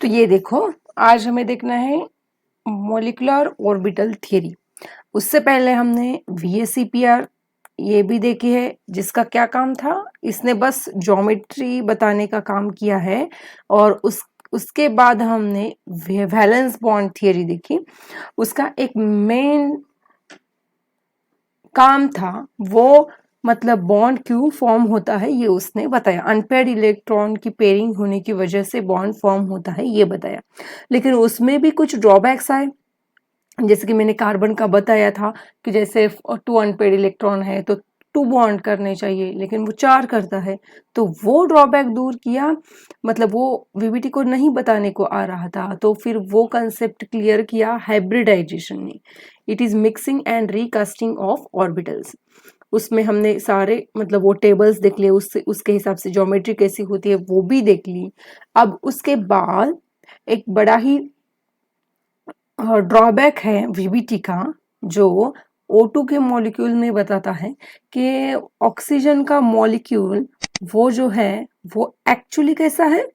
तो ये देखो, आज हमें देखना है मॉलिक्यूलर ऑर्बिटल थ्योरी। उससे पहले हमने VSEPR ये भी देखी है, जिसका क्या काम था, इसने बस ज्योमेट्री बताने का काम किया है। और उसके बाद हमने वैलेंस बॉन्ड थियरी देखी। उसका एक मेन काम था वो, मतलब बॉन्ड क्यों फॉर्म होता है ये उसने बताया। अनपेयर्ड इलेक्ट्रॉन की पेयरिंग होने की वजह से बॉन्ड फॉर्म होता है ये बताया। लेकिन उसमें भी कुछ ड्रॉबैक्स आए, जैसे कि मैंने कार्बन का बताया था कि जैसे 2 अनपेयर्ड इलेक्ट्रॉन है तो 2 बॉन्ड करने चाहिए, लेकिन वो 4 करता है। तो वो ड्रॉबैक दूर किया, मतलब वो VBT को नहीं बताने को आ रहा था, तो फिर वो कंसेप्ट क्लियर किया हाइब्रिडाइजेशन ने। It is mixing and recasting of orbitals. उसमें हमने सारे मतलब वो टेबल्स देख लिए, उसके हिसाब से ज्योमेट्री कैसी होती है वो भी देख ली। अब उसके बाद एक बड़ा ही ड्रॉबैक है VBT का, जो O2 के मॉलिक्यूल में बताता है कि ऑक्सीजन का मॉलिक्यूल वो जो है वो एक्चुअली कैसा है,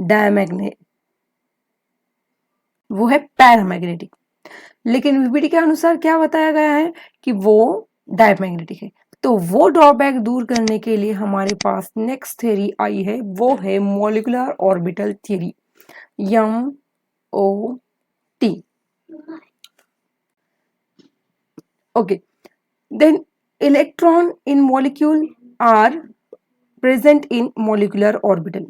डायमैग्नेट, वो है पैरामैग्नेटिक। लेकिन VBT के अनुसार क्या बताया गया है कि वो डायमैग्नेटिक है। तो वो ड्रॉबैक दूर करने के लिए हमारे पास नेक्स्ट थ्योरी आई है, वो है molecular orbital theory, MOT। Okay, then electron in molecule are present in molecular orbital।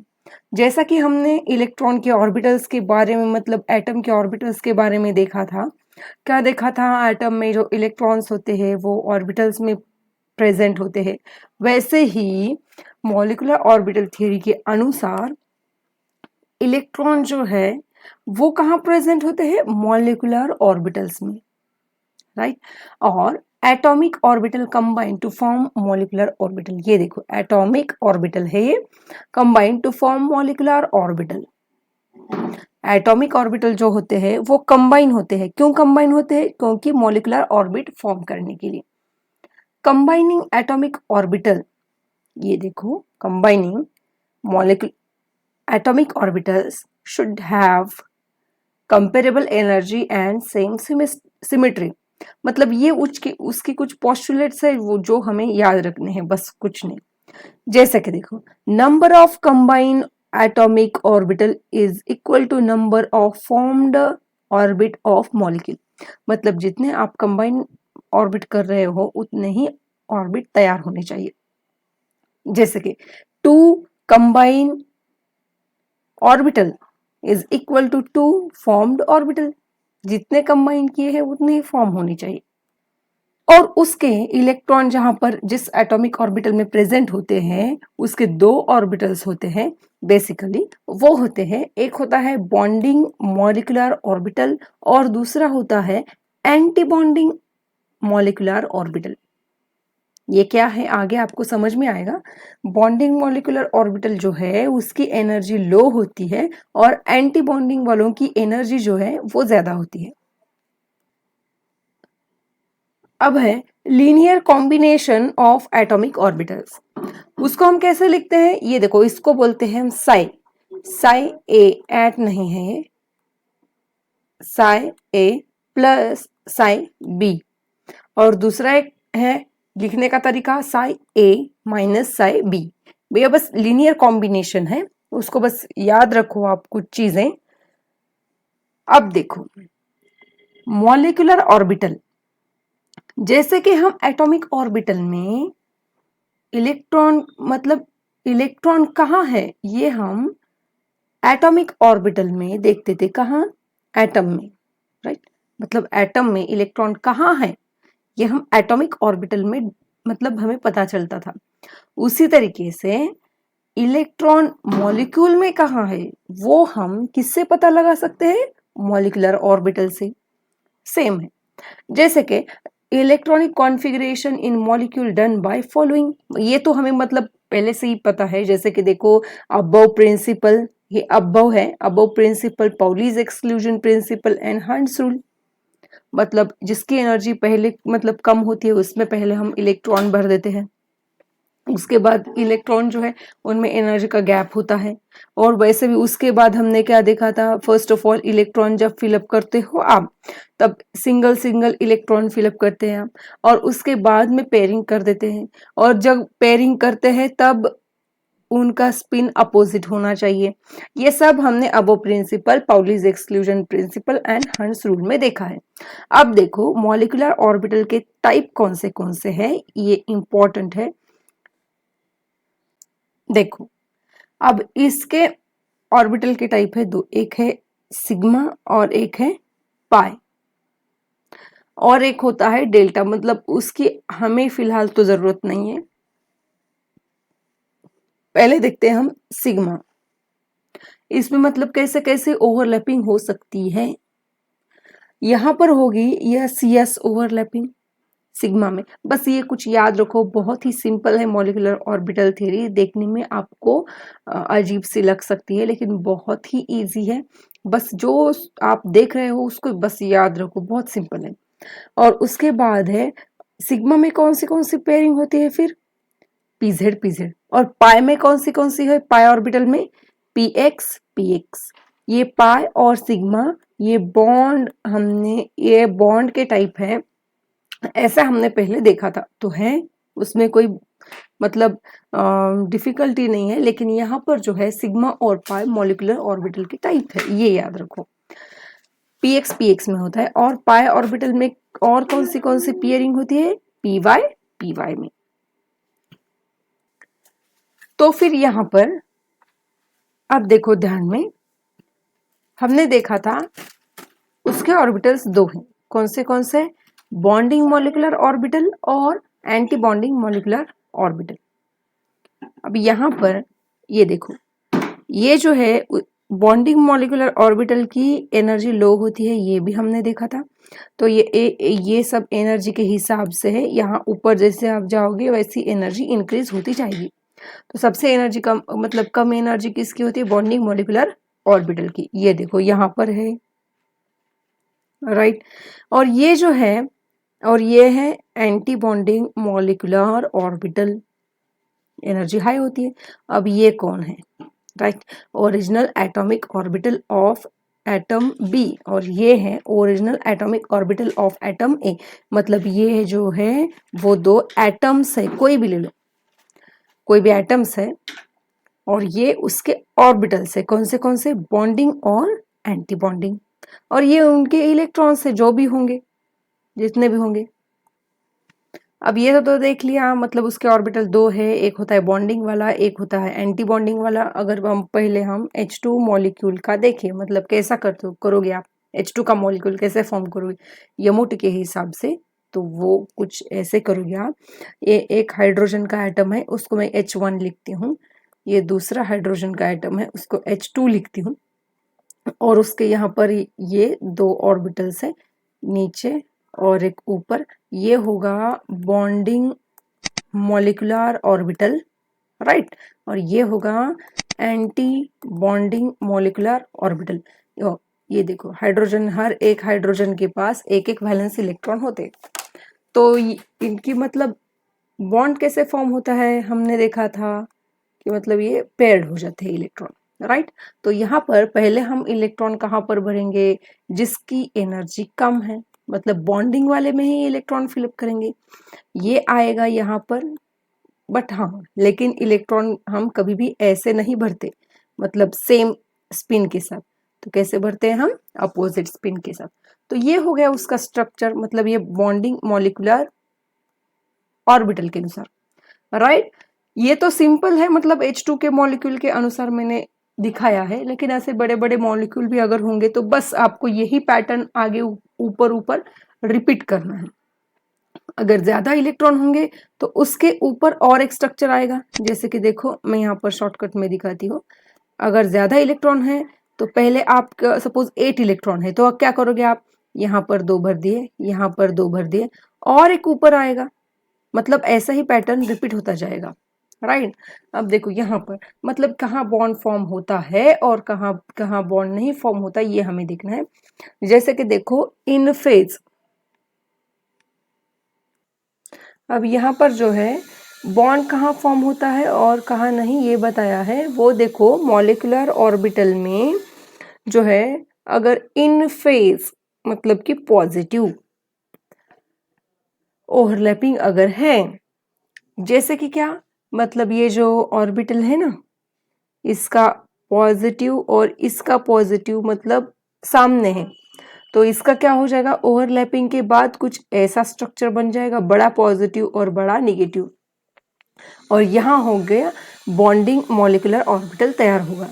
जैसा कि हमने इलेक्ट्रॉन के ऑर्बिटल्स के बारे में, मतलब एटम के ऑर्बिटल्स के बारे में देखा था, क्या देखा था, एटम में जो इलेक्ट्रॉन्स होते हैं वो ऑर्बिटल्स में प्रेजेंट होते हैं। वैसे ही मॉलिक्यूलर ऑर्बिटल थ्योरी के अनुसार इलेक्ट्रॉन जो है वो कहाँ प्रेजेंट होते हैं, मॉलिक्यूलर ऑर्बिटल्स में, राइट। और atomic orbital combine to form molecular orbital. ये देखो एटॉमिक ऑर्बिटल है ये, combine to form molecular orbital. Atomic orbital जो होते हैं वो कंबाइन होते हैं। क्यों कंबाइन होते हैं, क्योंकि मॉलिक्यूलर ऑर्बिट फॉर्म करने के लिए। कंबाइनिंग एटॉमिक ऑर्बिटल, ये देखो combining molecule atomic orbitals should have comparable energy and same symmetry. मतलब ये उसकी कुछ पोस्टुलेट्स है वो जो हमें याद रखने हैं, बस कुछ नहीं। जैसे कि देखो, number of combined atomic orbital is equal to number of formed orbit of molecule. मतलब जितने आप कंबाइंड ऑर्बिट कर रहे हो उतने ही ऑर्बिट तैयार होने चाहिए। जैसे कि 2 combined orbital is equal to 2 formed orbital. जितने कंबाइन किए हैं उतने ही फॉर्म होनी चाहिए। और उसके इलेक्ट्रॉन जहां पर जिस एटॉमिक ऑर्बिटल में प्रेजेंट होते हैं उसके 2 ऑर्बिटल्स होते हैं बेसिकली। वो होते हैं, एक होता है बॉन्डिंग मॉलिक्यूलर ऑर्बिटल और दूसरा होता है एंटी बॉन्डिंग मॉलिक्यूलर ऑर्बिटल। ये क्या है आगे आपको समझ में आएगा। बॉन्डिंग मॉलिक्यूलर ऑर्बिटल जो है उसकी एनर्जी लो होती है और एंटी बॉन्डिंग वालों की एनर्जी जो है वो ज्यादा होती है। अब है linear combination of atomic orbitals. उसको हम कैसे लिखते हैं, ये देखो इसको बोलते हैं हम साई। साई ए एट नहीं है ये, साई ए प्लस साई बी। और दूसरा एक है लिखने का तरीका साई ए माइनस साई बी। भैया बस लीनियर कॉम्बिनेशन है, उसको बस याद रखो आप कुछ चीजें। अब देखो मॉलिक्यूलर ऑर्बिटल, जैसे कि हम एटॉमिक ऑर्बिटल में इलेक्ट्रॉन, मतलब इलेक्ट्रॉन कहाँ है ये हम एटॉमिक ऑर्बिटल में देखते थे। कहाँ, एटम में, राइट। मतलब एटम में इलेक्ट्रॉन कहाँ है ये हम एटॉमिक ऑर्बिटल में मतलब हमें पता चलता था। उसी तरीके से इलेक्ट्रॉन मॉलिक्यूल में कहाँ है वो हम किससे पता लगा सकते हैं, मॉलिक्यूलर ऑर्बिटल से। सेम है, जैसे कि electronic configuration in molecule done by following. ये तो हमें मतलब पहले से ही पता है। जैसे कि देखो अबव प्रिंसिपल, ये अबव है, Aufbau principle, Pauli's exclusion principle and Hund's rule. मतलब जिसकी एनर्जी पहले मतलब कम होती है उसमें पहले हम इलेक्ट्रॉन भर देते हैं। उसके बाद इलेक्ट्रॉन जो है उनमें एनर्जी का गैप होता है। और वैसे भी उसके बाद हमने क्या देखा था, फर्स्ट ऑफ ऑल इलेक्ट्रॉन जब फिलअप करते हो आप, तब सिंगल सिंगल इलेक्ट्रॉन फिलअप करते हैं आप, और उसके बाद में पेयरिंग कर देते हैं। और जब पेयरिंग करते हैं तब उनका स्पिन अपोजिट होना चाहिए। ये सब हमने Aufbau principle, Pauli's exclusion principle and Hund's rule में देखा है। अब देखो मॉलिक्यूलर ऑर्बिटल के टाइप कौन से हैं, ये इंपॉर्टेंट है। देखो अब इसके ऑर्बिटल के टाइप है दो, एक है सिग्मा और एक है पाई, और एक होता है डेल्टा, मतलब उसकी हमें फिलहाल तो जरूरत नहीं है। पहले देखते हैं हम सिग्मा। इसमें मतलब कैसे कैसे ओवरलैपिंग हो सकती है। यहां पर होगी यह CS ओवरलैपिंग सिग्मा में। बस ये कुछ याद रखो, बहुत ही सिंपल है मॉलिक्यूलर ऑर्बिटल थ्योरी। देखने में आपको अजीब सी लग सकती है लेकिन बहुत ही इजी है। बस जो आप देख रहे हो उसको बस याद रखो, बहुत सिंपल है। और उसके बाद है सिग्मा में कौन सी पेयरिंग होती है, फिर PZ PZ। और पाई में कौन सी है, पाई ऑर्बिटल में PX PX। ये पाई और सिग्मा, ये बॉन्ड, हमने ये बॉन्ड के टाइप है, ऐसा हमने पहले देखा था, तो है उसमें कोई मतलब डिफिकल्टी नहीं है। लेकिन यहाँ पर जो है सिग्मा और पाई मॉलिक्यूलर ऑर्बिटल की टाइप है, ये याद रखो। PX PX में होता है। और पाई ऑर्बिटल में और कौन सी पेयरिंग होती है, PY PY में। तो फिर यहाँ पर अब देखो ध्यान में, हमने देखा था उसके ऑर्बिटल्स दो हैं, कौन से, बॉन्डिंग मॉलिक्यूलर ऑर्बिटल और एंटी बॉन्डिंग मॉलिक्यूलर ऑर्बिटल। अब यहाँ पर ये देखो, ये जो है बॉन्डिंग मॉलिक्यूलर ऑर्बिटल की एनर्जी लो होती है, ये भी हमने देखा था। तो ये सब एनर्जी के हिसाब से है, यहाँ ऊपर जैसे आप जाओगे वैसी एनर्जी इंक्रीज होती जाएगी। तो सबसे एनर्जी कम, मतलब कम एनर्जी किसकी होती है, बॉन्डिंग मॉलिक्यूलर ऑर्बिटल की। ये देखो यहाँ पर है, राइट। और ये जो है, और ये है anti bonding molecular orbital, energy high होती है। अब ये कौन है, right, original atomic orbital of atom B, और ये है original atomic orbital of atom A. मतलब ये जो है वो दो एटम्स है, कोई भी ले लो, कोई भी एटम्स है, और ये उसके ऑर्बिटल्स है, कौन से, बॉन्डिंग और एंटी बॉन्डिंग। और ये उनके इलेक्ट्रॉन्स है, जो भी होंगे, जितने भी होंगे। अब ये तो देख लिया, मतलब उसके ऑर्बिटल दो है, एक होता है बॉन्डिंग वाला, एक होता है एंटी बॉन्डिंग वाला। अगर हम पहले हम H2 मॉलिक्यूल का देखें, मतलब कैसा करोगे आप, H2 का मॉलिक्यूल कैसे फॉर्म करोगे यमुट के हिसाब से, तो वो कुछ ऐसे करोगे आप। ये एक हाइड्रोजन का एटम है, उसको मैं H1 लिखती हूँ। ये दूसरा हाइड्रोजन का एटम है, उसको H2 लिखती हूँ। और उसके यहाँ पर ये दो ऑर्बिटल्स है, नीचे और एक ऊपर। ये होगा बॉन्डिंग मॉलिक्यूलर ऑर्बिटल, राइट। और ये होगा एंटी बॉन्डिंग मॉलिक्यूलर ऑर्बिटल। ये देखो हाइड्रोजन, हर एक हाइड्रोजन के पास एक एक वैलेंस इलेक्ट्रॉन होते, तो इनकी मतलब बॉन्ड कैसे फॉर्म होता है, हमने देखा था कि मतलब ये पेयर्ड हो जाते हैं इलेक्ट्रॉन, राइट। तो यहाँ पर पहले हम इलेक्ट्रॉन कहाँ पर भरेंगे, जिसकी एनर्जी कम है, मतलब बॉन्डिंग वाले में ही इलेक्ट्रॉन फिलअप करेंगे, ये आएगा यहाँ पर। बट हाँ, लेकिन इलेक्ट्रॉन हम कभी भी ऐसे नहीं भरते, मतलब सेम स्पिन के साथ। तो कैसे भरते हैं हम, अपोजिट स्पिन के साथ। तो ये हो गया उसका स्ट्रक्चर, मतलब ये बॉन्डिंग मॉलिक्यूलर ऑर्बिटल के अनुसार, राइट। ये तो सिंपल है, मतलब H2 के मॉलिक्यूल के अनुसार मैंने दिखाया है। लेकिन ऐसे बड़े बड़े मॉलिक्यूल भी अगर होंगे तो बस आपको यही पैटर्न आगे ऊपर ऊपर रिपीट करना है। अगर ज्यादा इलेक्ट्रॉन होंगे तो उसके ऊपर और एक स्ट्रक्चर आएगा, जैसे कि देखो मैं यहाँ पर शॉर्टकट में दिखाती हूँ। अगर ज्यादा इलेक्ट्रॉन है तो पहले आप सपोज 8 इलेक्ट्रॉन है, तो अब क्या करोगे आप, यहाँ पर 2 भर दिए, यहाँ पर 2 भर दिए, और एक ऊपर आएगा। मतलब ऐसा ही पैटर्न रिपीट होता जाएगा, राइट। अब देखो यहाँ पर मतलब कहाँ बॉन्ड फॉर्म होता है और कहाँ कहाँ बॉन्ड नहीं फॉर्म होता, ये हमें देखना है। जैसे कि देखो इन फेज, अब यहाँ पर जो है बॉन्ड कहाँ फॉर्म होता है और कहाँ नहीं ये बताया है। वो देखो मॉलिक्यूलर ऑर्बिटल में जो है अगर इन फेज मतलब कि पॉजिटिव ओवरलैपिंग अगर है, जैसे कि क्या मतलब ये जो ऑर्बिटल है ना, इसका पॉजिटिव और इसका पॉजिटिव मतलब सामने है, तो इसका क्या हो जाएगा, ओवरलैपिंग के बाद कुछ ऐसा स्ट्रक्चर बन जाएगा, बड़ा पॉजिटिव और बड़ा नेगेटिव, और यहाँ हो गया बॉन्डिंग मॉलिक्यूलर ऑर्बिटल तैयार होगा।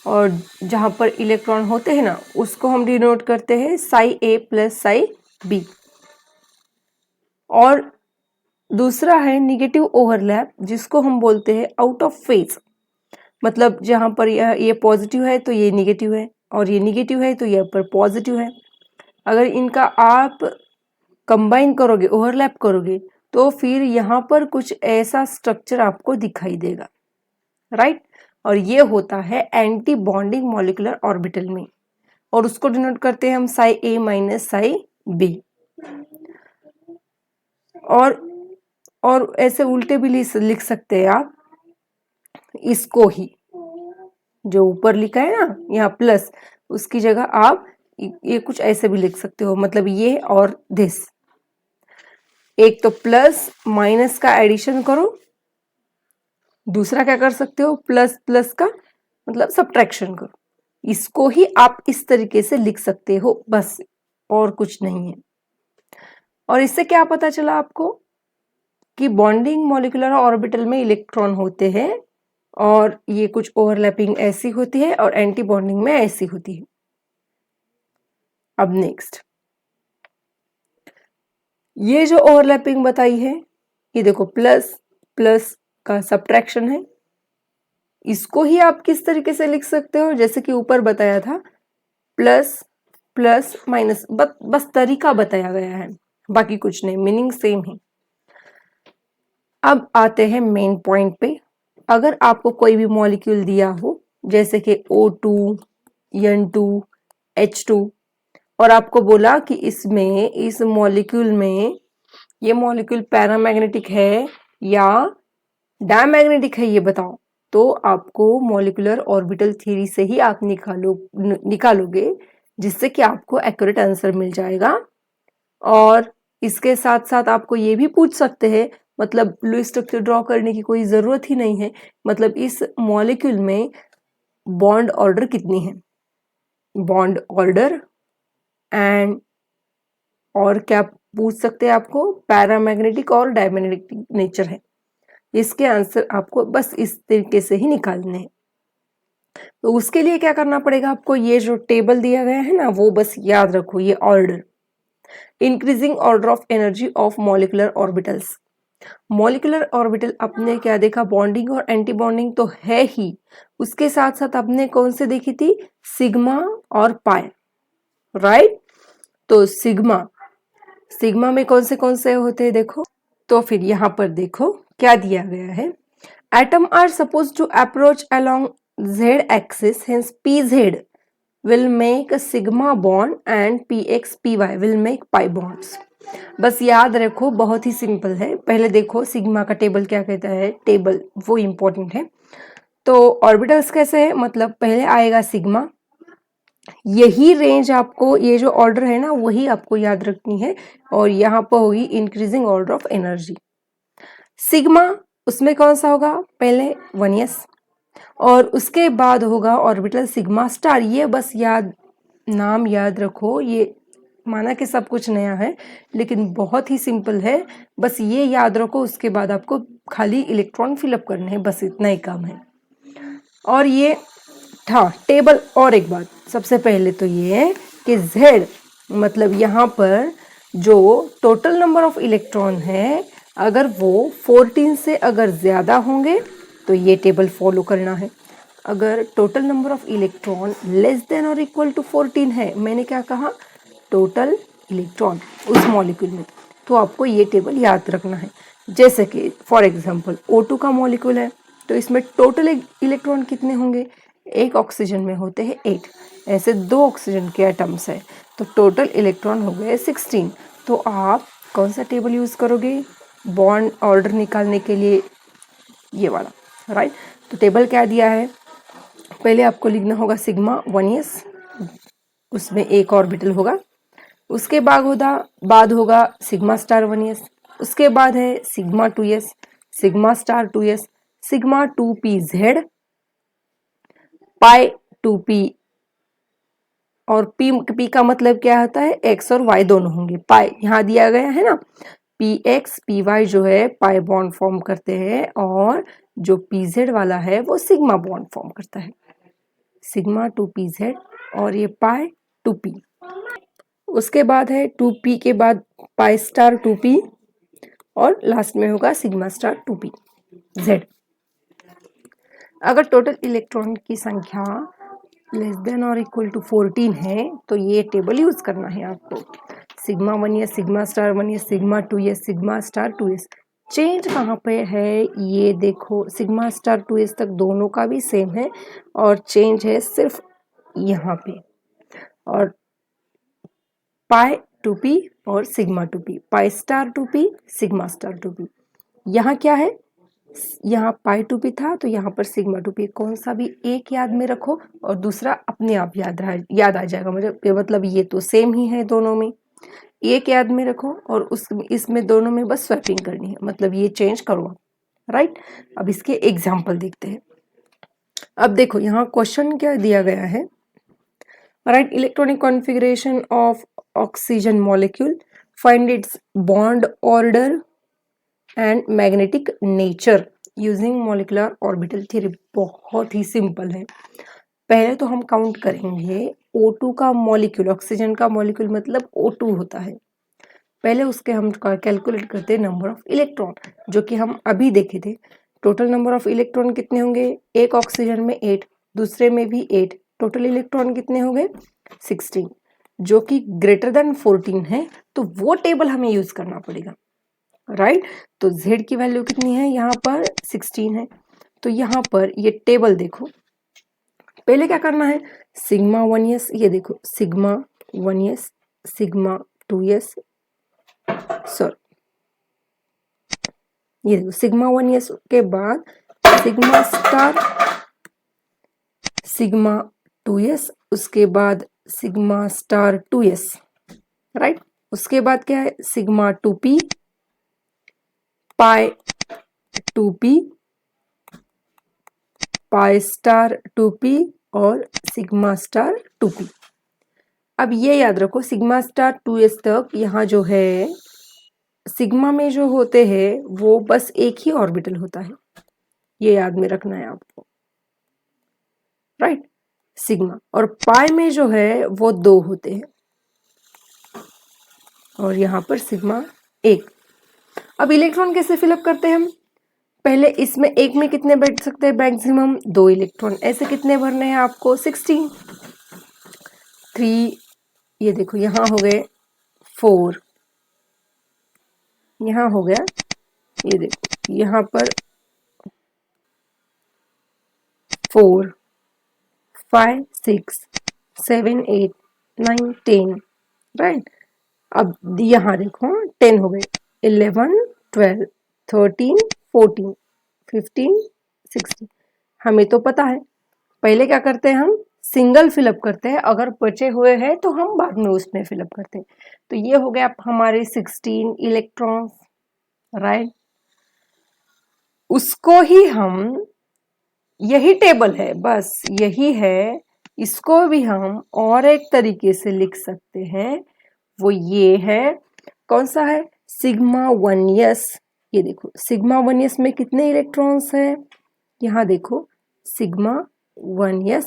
और जहाँ पर इलेक्ट्रॉन होते हैं ना, उसको हम डिनोट करते हैं साई ए प्लस साई बी। और दूसरा है निगेटिव ओवरलैप, जिसको हम बोलते हैं आउट ऑफ फेज, मतलब जहाँ पर ये पॉजिटिव है तो ये निगेटिव है, और ये निगेटिव है तो ये पर पॉजिटिव है। अगर इनका आप कंबाइन करोगे, ओवरलैप करोगे, तो फिर यहाँ पर कुछ ऐसा स्ट्रक्चर आपको दिखाई देगा, राइट। और ये होता है एंटी बॉन्डिंग मॉलिक्यूलर ऑर्बिटल में, और उसको डिनोट करते हैं हम साई ए माइनस साई बी। और ऐसे उल्टे भी लिख सकते हैं आप, इसको ही जो ऊपर लिखा है ना यहाँ प्लस, उसकी जगह आप ये कुछ ऐसे भी लिख सकते हो, मतलब ये और दिस। एक तो प्लस माइनस का एडिशन करो, दूसरा क्या कर सकते हो, प्लस प्लस का मतलब सब्ट्रैक्शन करो। इसको ही आप इस तरीके से लिख सकते हो बस, और कुछ नहीं है। और इससे क्या पता चला आपको कि बॉन्डिंग मॉलिक्यूलर ऑर्बिटल में इलेक्ट्रॉन होते हैं, और ये कुछ ओवरलैपिंग ऐसी होती है और एंटी बॉन्डिंग में ऐसी होती है। अब नेक्स्ट, ये जो ओवरलैपिंग बताई है, ये देखो प्लस प्लस का सब्ट्रैक्शन है। इसको ही आप किस तरीके से लिख सकते हो, जैसे कि ऊपर बताया था, प्लस प्लस माइनस, बस तरीका बताया गया है, बाकी कुछ नहीं, मीनिंग सेम है। अब आते हैं मेन पॉइंट पे। अगर आपको कोई भी मॉलिक्यूल दिया हो, जैसे कि O2, N2, H2, और आपको बोला कि इसमें इस मॉलिक्यूल में ये मॉलिक्यूल पैरामैग्नेटिक है या डायमैग्नेटिक है, ये बताओ, तो आपको मॉलिक्यूलर ऑर्बिटल थ्योरी से ही आप निकालोगे, जिससे कि आपको एक्यूरेट आंसर मिल जाएगा। और इसके साथ साथ आपको ये भी पूछ सकते हैं, मतलब लुईस स्ट्रक्चर ड्रॉ करने की कोई ज़रूरत ही नहीं है, मतलब इस मॉलिक्यूल में बॉन्ड ऑर्डर कितनी है, बॉन्ड ऑर्डर एंड, और क्या पूछ सकते हैं आपको, पैरामैग्नेटिक और डायमैग्नेटिक नेचर है। इसके आंसर आपको बस इस तरीके से ही निकालने हैं। तो उसके लिए क्या करना पड़ेगा आपको, ये जो टेबल दिया गया है ना, वो बस याद रखो, ये order, increasing order of energy of molecular orbitals. Molecular orbital अपने क्या देखा, बॉन्डिंग और एंटी बॉन्डिंग तो है ही, उसके साथ साथ अपने कौन से देखी थी, सिग्मा और पाई, राइट। तो सिग्मा में कौन से होते हैं देखो, तो फिर यहाँ पर देखो क्या दिया गया है, atom are suppose to approach along z axis, hence pz will make a sigma bond and px py will make pi bonds। बस याद रखो, बहुत ही सिंपल है। पहले देखो सिग्मा का टेबल क्या कहता है, टेबल वो इम्पोर्टेंट है। तो ऑर्बिटल्स कैसे है, मतलब पहले आएगा सिग्मा, यही रेंज आपको, ये जो ऑर्डर है ना वही आपको याद रखनी है, और यहाँ पर होगी increasing order of energy. Sigma उसमें कौन सा होगा, पहले 1s, और उसके बाद होगा ऑर्बिटल सिग्मा स्टार। ये बस नाम याद रखो, ये माना कि सब कुछ नया है लेकिन बहुत ही सिंपल है, बस ये याद रखो। उसके बाद आपको खाली इलेक्ट्रॉन फिलअप करने हैं, बस इतना ही काम है। और ये था टेबल। और एक बात सबसे पहले तो ये है कि Z मतलब यहाँ पर जो टोटल नंबर ऑफ इलेक्ट्रॉन है, अगर वो 14 से अगर ज़्यादा होंगे तो ये टेबल फॉलो करना है। अगर total number of electron less than और इक्वल टू 14 है, मैंने क्या कहा, टोटल इलेक्ट्रॉन उस मॉलिक्यूल में, तो आपको ये टेबल याद रखना है। जैसे कि फॉर एग्जांपल O2 का मॉलिक्यूल है, तो इसमें टोटल इलेक्ट्रॉन कितने होंगे, एक ऑक्सीजन में होते हैं 8, ऐसे 2 ऑक्सीजन के एटम्स है, तो टोटल इलेक्ट्रॉन हो गए 16। तो आप कौन सा टेबल यूज़ करोगे, बॉन्ड ऑर्डर निकालने के लिए ये वाला, राइट। तो टेबल क्या दिया है, पहले आपको लिखना होगा सिग्मा 1s, उसमें एक ऑर्बिटल होगा, उसके बाद होगा सिग्मा स्टार 1s, उसके बाद है sigma 2s, sigma star 2s, sigma 2pz, पाई 2p, और p का मतलब क्या होता है, x और y दोनों होंगे। पाई यहाँ दिया गया है ना, px py जो है पाई बॉन्ड फॉर्म करते हैं, और जो pz वाला है वो सिग्मा बॉन्ड फॉर्म करता है, सिग्मा 2pz, और ये पाई 2p। उसके बाद है 2p के बाद पाई स्टार 2p, और लास्ट में होगा सिग्मा स्टार 2pz। अगर टोटल इलेक्ट्रॉन की संख्या लेस देन और इक्वल टू 14 है तो ये टेबल यूज करना है आपको, sigma 1s, sigma star 1s, sigma 2s, sigma star 2s। Change कहाँ पे है, ये देखो सिग्मा स्टार 2s तक दोनों का भी सेम है, और चेंज है सिर्फ यहाँ पे, और पाई 2p और sigma 2p, pi star 2p, sigma star 2p। यहाँ क्या है, यहाँ पाई 2p था तो यहाँ पर सिग्मा 2p, कौन सा भी एक याद में रखो और दूसरा अपने आप याद आ जाएगा, मतलब ये तो सेम ही है दोनों में, एक याद में रखो और इसमें दोनों में बस स्वैपिंग करनी है, मतलब ये चेंज करो, राइट। अब इसके एग्जाम्पल देखते हैं। अब देखो यहाँ क्वेश्चन क्या दिया गया है, right, electronic configuration of oxygen molecule, find its bond order and magnetic nature using molecular orbital theory. बहुत ही सिंपल है। पहले तो हम काउंट करेंगे O2 का मॉलिक्यूल, ऑक्सीजन का मॉलिक्यूल मतलब O2 होता है, पहले उसके हम कैलकुलेट करते हैं नंबर ऑफ इलेक्ट्रॉन, जो कि हम अभी देखे थे। टोटल नंबर ऑफ इलेक्ट्रॉन कितने होंगे, एक ऑक्सीजन में 8, दूसरे में भी 8, टोटल इलेक्ट्रॉन कितने हो गए 16, जो कि ग्रेटर देन 14 है, तो वो टेबल हमें यूज करना पड़ेगा, राइट। तो Z की वैल्यू कितनी है, यहाँ पर 16 है, तो यहाँ पर ये टेबल देखो, पहले क्या करना है, सिग्मा 1s, ये देखो sigma 1s, sigma 2s, sorry ये देखो सिग्मा 1s के बाद सिग्मा स्टार, सिग्मा 2s, उसके बाद सिग्मा स्टार 2s, राइट। उसके बाद क्या है, सिग्मा 2p, पाई 2p, पाई स्टार 2p, और सिग्मा स्टार 2p। अब ये याद रखो सिग्मा स्टार 2s तक यहाँ जो है सिग्मा में जो होते हैं वो बस एक ही ऑर्बिटल होता है, ये याद में रखना है आपको, राइट। सिग्मा और पाई में जो है वो 2 होते हैं, और यहाँ पर सिग्मा 1। अब इलेक्ट्रॉन कैसे फिलअप करते हैं हम, पहले इसमें एक में कितने बैठ सकते हैं, मैक्सिमम 2 इलेक्ट्रॉन, ऐसे कितने भरने हैं आपको 16, 3, ये देखो यहाँ हो गए 4, यहाँ हो गया, ये देखो यहाँ पर 4, 5, 6, 7, 8, 9, 10, राइट। अब यहाँ देखो 10 हो गए, 11, 12, 13, 14, 15, 16। हमें तो पता है, पहले क्या करते हैं हम सिंगल फिलअप करते हैं, अगर बचे हुए हैं तो हम बाद में उसमें फिलअप करते हैं। तो ये हो गया हमारे 16 इलेक्ट्रॉन्स, राइट। उसको ही हम, यही टेबल है, बस यही है, इसको भी हम और एक तरीके से लिख सकते हैं, वो ये है, कौन सा है, सिग्मा 1s। ये देखो सिग्मा 1s में कितने इलेक्ट्रॉन्स हैं, यहाँ देखो सिग्मा 1s,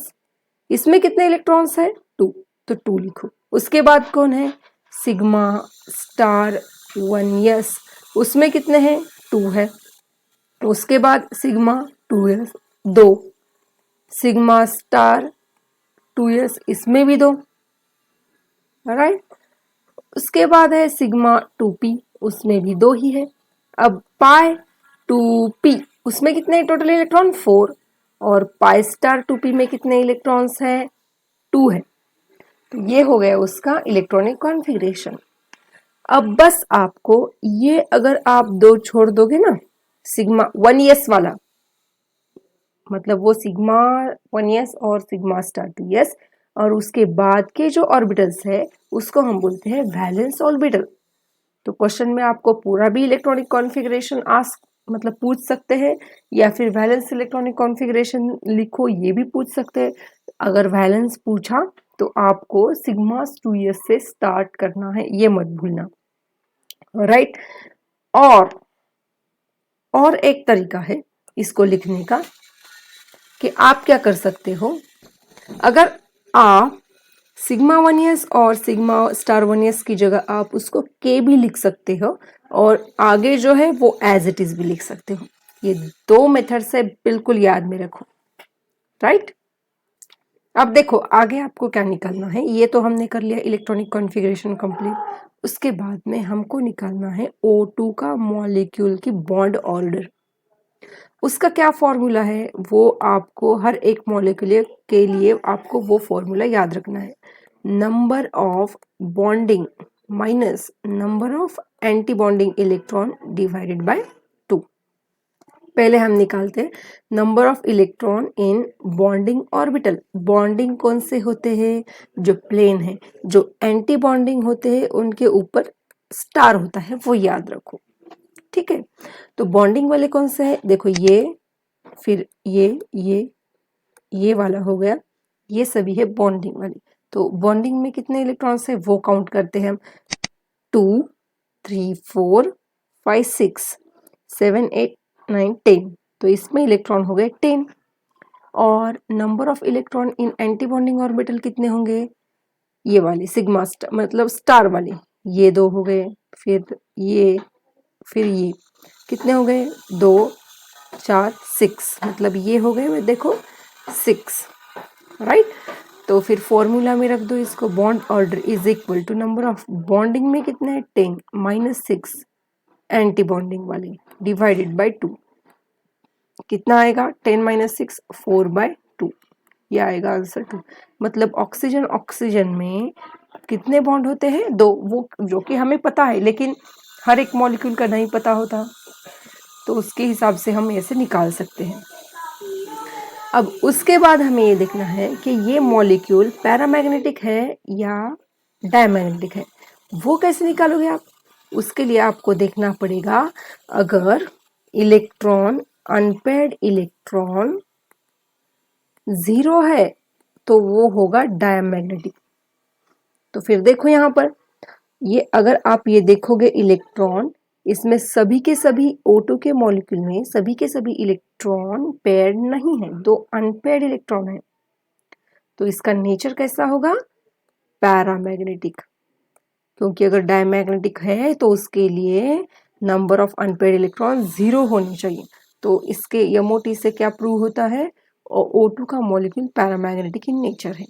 इसमें कितने इलेक्ट्रॉन्स हैं 2, तो 2 लिखो। उसके बाद कौन है, सिग्मा स्टार 1s, उसमें कितने हैं 2 है। उसके बाद sigma 2s 2, sigma star 2s, इसमें भी 2, राइट। उसके बाद है सिग्मा 2p, उसमें भी 2 ही है। अब पाई 2p, उसमें कितने टोटल इलेक्ट्रॉन 4, और पाई स्टार 2p में कितने इलेक्ट्रॉन्स हैं 2 है। तो ये हो गया उसका इलेक्ट्रॉनिक कॉन्फ़िगरेशन। अब बस आपको ये अगर आप दो छोड़ दोगे ना, सिग्मा 1s वाला, मतलब वो सिग्मा 1s और सिग्मा स्टार 2s, और उसके बाद के जो ऑर्बिटल्स है उसको हम बोलते हैं वैलेंस ऑर्बिटल। तो क्वेश्चन में आपको पूरा भी इलेक्ट्रॉनिक कॉन्फ़िगरेशन आस्क मतलब पूछ सकते हैं, या फिर वैलेंस इलेक्ट्रॉनिक कॉन्फ़िगरेशन लिखो ये भी पूछ सकते हैं। अगर वैलेंस पूछा तो आपको सिग्मा 2s से स्टार्ट करना है, ये मत भूलना, राइट। और एक तरीका है इसको लिखने का कि आप क्या कर सकते हो, अगर आप सिग्मा 1s और सिग्मा स्टार 1s की जगह आप उसको के भी लिख सकते हो, और आगे जो है वो एज इट इज भी लिख सकते हो। ये दो मेथड से बिल्कुल याद में रखो, राइट। अब देखो आगे आपको क्या निकालना है। ये तो हमने कर लिया इलेक्ट्रॉनिक कॉन्फ़िगरेशन कंप्लीट। उसके बाद में हमको निकालना है O2 का मॉलिक्यूल की बॉन्ड ऑर्डर। उसका क्या फॉर्मूला है वो आपको हर एक मॉलिक्यूल के लिए आपको वो फॉर्मूला याद रखना है। Number of bonding minus number of anti bonding electron divided by 2। पहले हम निकालते हैं number of electron in bonding orbital. Bonding कौन से होते हैं, जो प्लेन है। जो एंटी बॉन्डिंग होते हैं उनके ऊपर स्टार होता है, वो याद रखो, ठीक है। तो बॉन्डिंग वाले कौन से हैं, देखो ये, फिर ये वाला हो गया, ये सभी है बॉन्डिंग वाले। तो बॉन्डिंग में कितने इलेक्ट्रॉन्स है वो काउंट करते हैं हम। 2 3 4 5 6 7 8 9 10। तो इसमें इलेक्ट्रॉन हो गए 10। और number of electron in anti bonding orbital कितने होंगे, ये वाले सिग्मा स्टार मतलब स्टार वाले, ये 2 हो गए, फिर ये कितने हो गए, 2 4 6, मतलब ये हो गए देखो 6, राइट। तो फिर फॉर्मूला में रख दो इसको, bond order is equal to number of bonding में कितने हैं 10 माइनस 6 एंटी बॉन्डिंग वाले डिवाइडेड बाय 2। कितना आएगा 10 माइनस 6 4/2, ये आएगा आंसर 2। मतलब ऑक्सीजन में कितने बॉन्ड होते हैं, 2, वो जो कि हमें पता है लेकिन हर एक मॉलिक्यूल का नहीं पता होता, तो उसके हिसाब से हम ऐसे निकाल सकते हैं। अब उसके बाद हमें ये देखना है कि ये मॉलिक्यूल पैरामैग्नेटिक है या डायमैग्नेटिक है। वो कैसे निकालोगे आप, उसके लिए आपको देखना पड़ेगा, अगर इलेक्ट्रॉन अनपेयर्ड इलेक्ट्रॉन 0 है तो वो होगा डायमैग्नेटिक। तो फिर देखो यहाँ पर, ये अगर आप ये देखोगे इलेक्ट्रॉन, इसमें सभी के सभी O2 के मॉलिक्यूल में सभी के सभी इलेक्ट्रॉन पेयर्ड नहीं है, 2 अनपेयर्ड इलेक्ट्रॉन है। तो इसका नेचर कैसा होगा, पैरामैग्नेटिक। क्योंकि अगर डायमैग्नेटिक है तो उसके लिए नंबर ऑफ अनपेयर्ड इलेक्ट्रॉन 0 होनी चाहिए। तो इसके MOT से क्या प्रूव होता है, O2 का मॉलिक्यूल पैरामैग्नेटिक इन नेचर है।